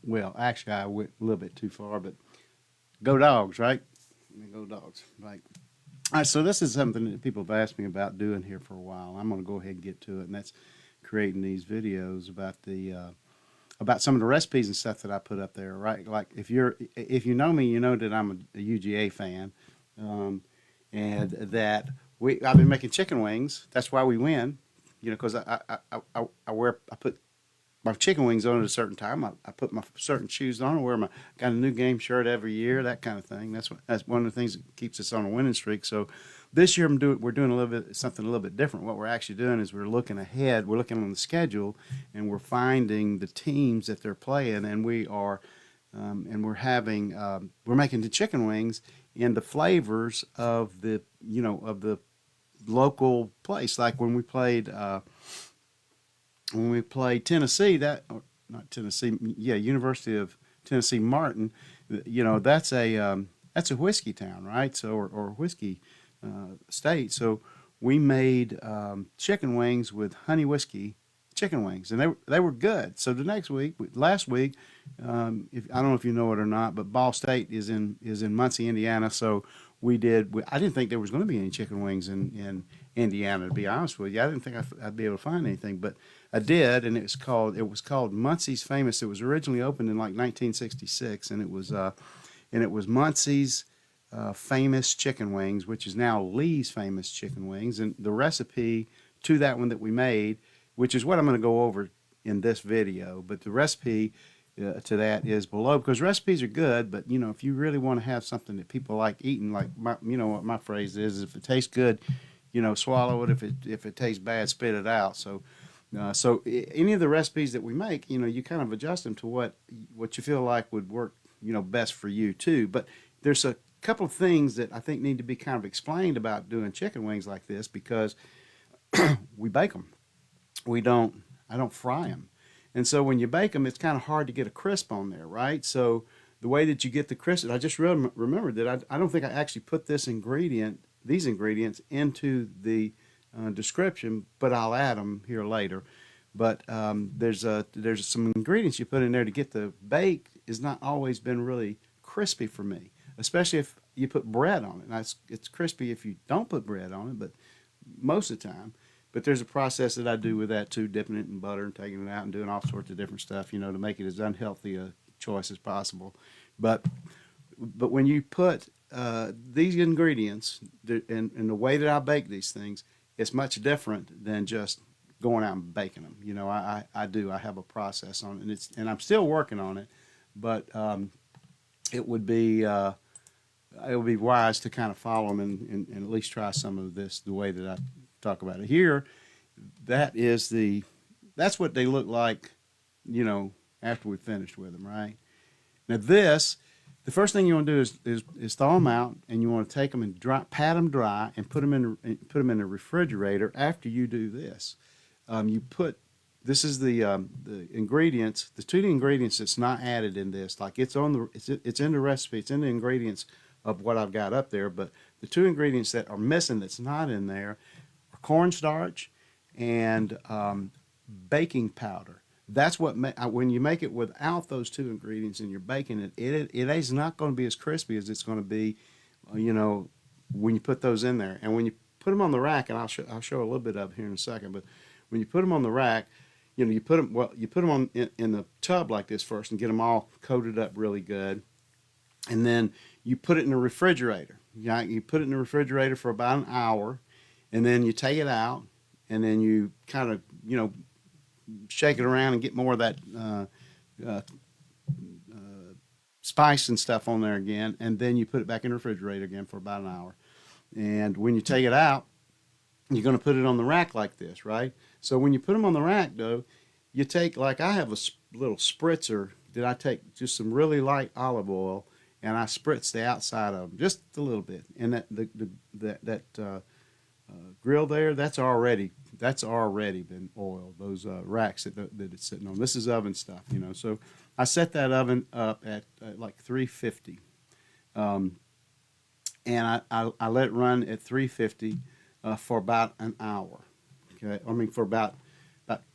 Well, actually, I went a little bit too far, but go dogs, right? Go dogs, right? All right, so this is something that people have asked me about doing here for a while. I'm going to go ahead and get to it, and that's creating these videos about some of the recipes and stuff that I put up there, right? Like if you know me, you know that I'm a UGA fan, um, and that I've been making chicken wings. That's why we win, because I put my chicken wings on at a certain time. I put my certain shoes on. I wear my got a new game shirt every year, that kind of thing. That's one of the things that keeps us on a winning streak. So this year we're doing a little bit something a little bit different. What we're actually doing is we're looking ahead. We're looking on the schedule, and we're finding the teams that they're playing, and we're making the chicken wings in the flavors of the local place. Like when we played Tennessee, or not Tennessee, yeah, University of Tennessee Martin, that's a whiskey town, right? So or whiskey state. So we made chicken wings with honey whiskey chicken wings, and they were good. So the last week, if I don't know if you know it or not, but Ball State is in Muncie, Indiana. So I didn't think there was going to be any chicken wings in Indiana. To be honest with you, I didn't think I'd be able to find anything, but I did, and it was called Muncie's Famous. It was originally opened in like 1966, and it was Muncie's Famous Chicken Wings, which is now Lee's Famous Chicken Wings, and the recipe to that one that we made, which is what I'm going to go over in this video. But the recipe to that is below, because recipes are good, but if you really want to have something that people like eating, like what my phrase is, if it tastes good, swallow it. If it tastes bad, spit it out. So any of the recipes that we make, you kind of adjust them to what you feel like would work, best for you too. But there's a couple of things that I think need to be kind of explained about doing chicken wings like this, because we bake them. I don't fry them. And so when you bake them, it's kind of hard to get a crisp on there, right? So the way that you get the crisp, I just remembered that I don't think I actually put these ingredients into the description, but I'll add them here later. But there's some ingredients you put in there to get the bake is not always been really crispy for me, especially if you put bread on it. Now it's crispy if you don't put bread on it, but most of the time. But there's a process that I do with that too, dipping it in butter and taking it out and doing all sorts of different stuff, to make it as unhealthy a choice as possible. But when you put these ingredients and the way that I bake these things, it's much different than just going out and baking them. I have a process on it, and I'm still working on it, but it would be wise to kind of follow them and at least try some of this the way that I talk about it here. That's what they look like, after we finished with them, right? Now the first thing you want to do is thaw them out, and you want to take them and pat them dry, and put them in the refrigerator. After you do this, this is the ingredients, the two ingredients that's not added in this. Like it's in the recipe, it's in the ingredients of what I've got up there. But the two ingredients that are missing that's not in there are cornstarch and baking powder. That's when you make it without those two ingredients and you're baking it, it is not going to be as crispy as it's going to be, when you put those in there. And when you put them on the rack, and I'll show a little bit of it here in a second. But when you put them on the rack, you put them on in the tub like this first and get them all coated up really good, and then you put it in the refrigerator. You put it in the refrigerator for about an hour, and then you take it out, and then you kind of shake it around and get more of that uh, spice and stuff on there again, and then you put it back in the refrigerator again for about an hour. And when you take it out, you're going to put it on the rack like this, right? So when you put them on the rack, though, you take, like I have a little spritzer that I take just some really light olive oil, and I spritz the outside of them just a little bit, and that grill there, that's already been oiled. Those racks that it's sitting on. This is oven stuff. So I set that oven up at like 350, and I let it run at 350 for about an hour. Okay, I mean for about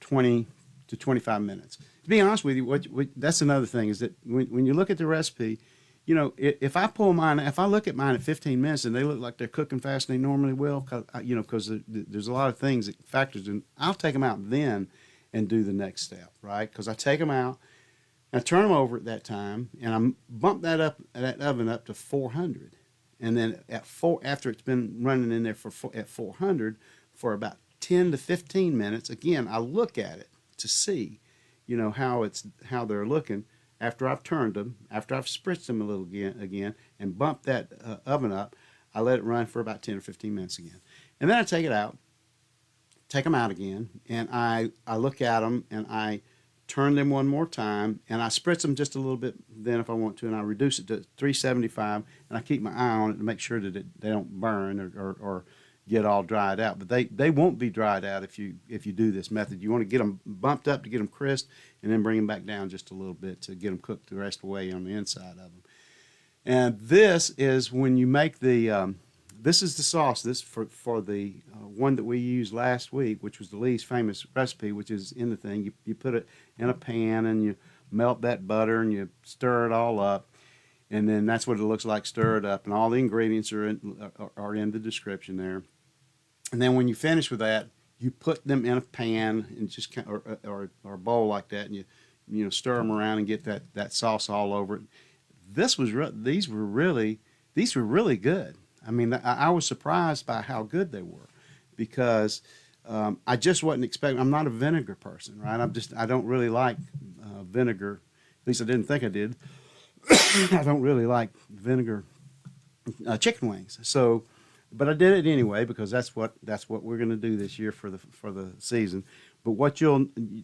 20 to 25 minutes. To be honest with you, that's another thing is that when you look at the recipe, you know, if I pull mine, if I look at mine at 15 minutes and they look like they're cooking faster than they normally will, because there's a lot of things that factors in, I'll take them out then and do the next step, right? Because I take them out, I turn them over at that time, and I bump that oven up to 400, and then after it's been running in there at 400 for about 10 to 15 minutes, again I look at it to see, you know, how they're looking. After I've turned them, after I've spritzed them a little again and bumped that oven up, I let it run for about 10 or 15 minutes again. And then I take it out, take them out again, and I look at them and I turn them one more time, and I spritz them just a little bit then if I want to, and I reduce it to 375, and I keep my eye on it to make sure that they don't burn or get all dried out. But they won't be dried out if you do this method. You want to get them bumped up to get them crisp, and then bring them back down just a little bit to get them cooked the rest of the way on the inside of them. And this is when you make the this is the sauce. This for the one that we used last week, which was the Lee's Famous Recipe, which is in the thing. You put it in a pan and you melt that butter and you stir it all up, and then that's what it looks like. Stir it up, and all the ingredients are in the description there. And then when you finish with that, you put them in a pan and just or a bowl like that, and you stir them around and get that sauce all over it. These were really good. I mean, I was surprised by how good they were, because I just wasn't expecting. I'm not a vinegar person, right? I don't really like vinegar. At least I didn't think I did. I don't really like vinegar chicken wings. So, but I did it anyway because that's what we're going to do this year for the season. But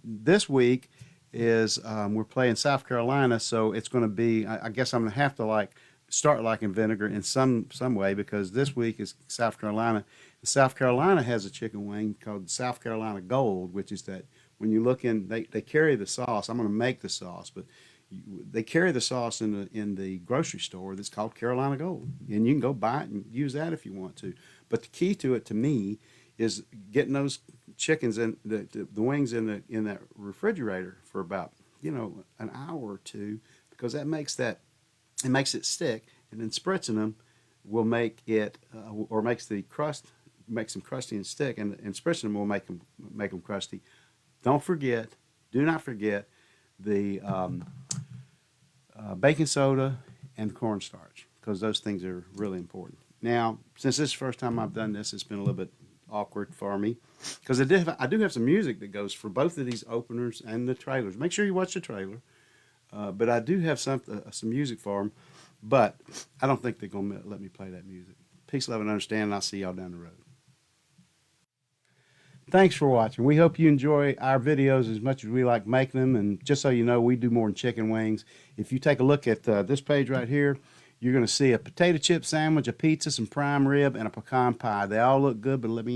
this week is we're playing South Carolina, so it's going to be. I guess I'm going to have to start liking vinegar in some way, because this week is South Carolina. South Carolina has a chicken wing called South Carolina Gold, which is that when you look in, they carry the sauce. I'm going to make the sauce, but they carry the sauce in the grocery store that's called Carolina Gold, and you can go buy it and use that if you want to. But the key to it, to me, is getting those chickens and the wings in that refrigerator for about an hour or two, because that makes it stick, and then spritzing them will make it or makes them crusty and stick, and spritzing them will make them crusty. Do not forget the baking soda and cornstarch, because those things are really important. Now, since this is the first time I've done this, it's been a little bit awkward for me, because I do have some music that goes for both of these openers and the trailers. Make sure you watch the trailer. But I do have some music for them, but I don't think they're going to let me play that music. Peace, love, and understanding. I'll see y'all down the road. Thanks for watching. We hope you enjoy our videos as much as we like making them. And just so you know, we do more than chicken wings. If you take a look at this page right here, you're going to see a potato chip sandwich, a pizza, some prime rib, and a pecan pie. They all look good, but let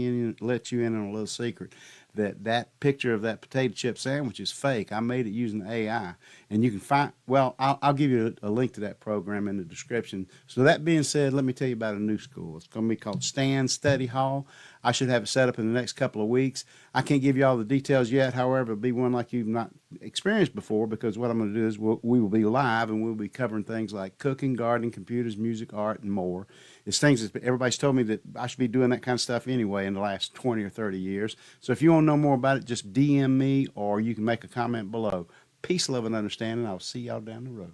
you in on a little secret. That picture of that potato chip sandwich is fake. I made it using AI, and you can find. Well, I'll give you a link to that program in the description. So that being said, let me tell you about a new school. It's going to be called Stand Study Hall. I should have it set up in the next couple of weeks. I can't give you all the details yet. However, it'll be one like you've not experienced before, because what I'm going to do is we will be live, and we'll be covering things like cooking, gardening, computers, music, art, and more. It's things that everybody's told me that I should be doing that kind of stuff anyway in the last 20 or 30 years. So if you want to know more about it, just DM me, or you can make a comment below. Peace, love, and understanding. I'll see y'all down the road.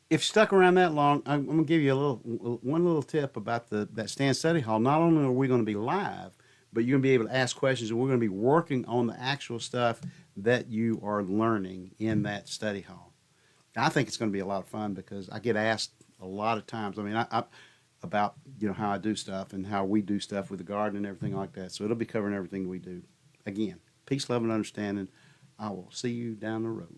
If you stuck around that long, I'm going to give you one little tip about that Stand Study Hall. Not only are we going to be live, but you're going to be able to ask questions, and we're going to be working on the actual stuff that you are learning in that study hall. I think it's going to be a lot of fun, because I get asked a lot of times. I mean, I about how I do stuff and how we do stuff with the garden and everything like that. So it'll be covering everything we do. Again, peace, love, and understanding. I will see you down the road.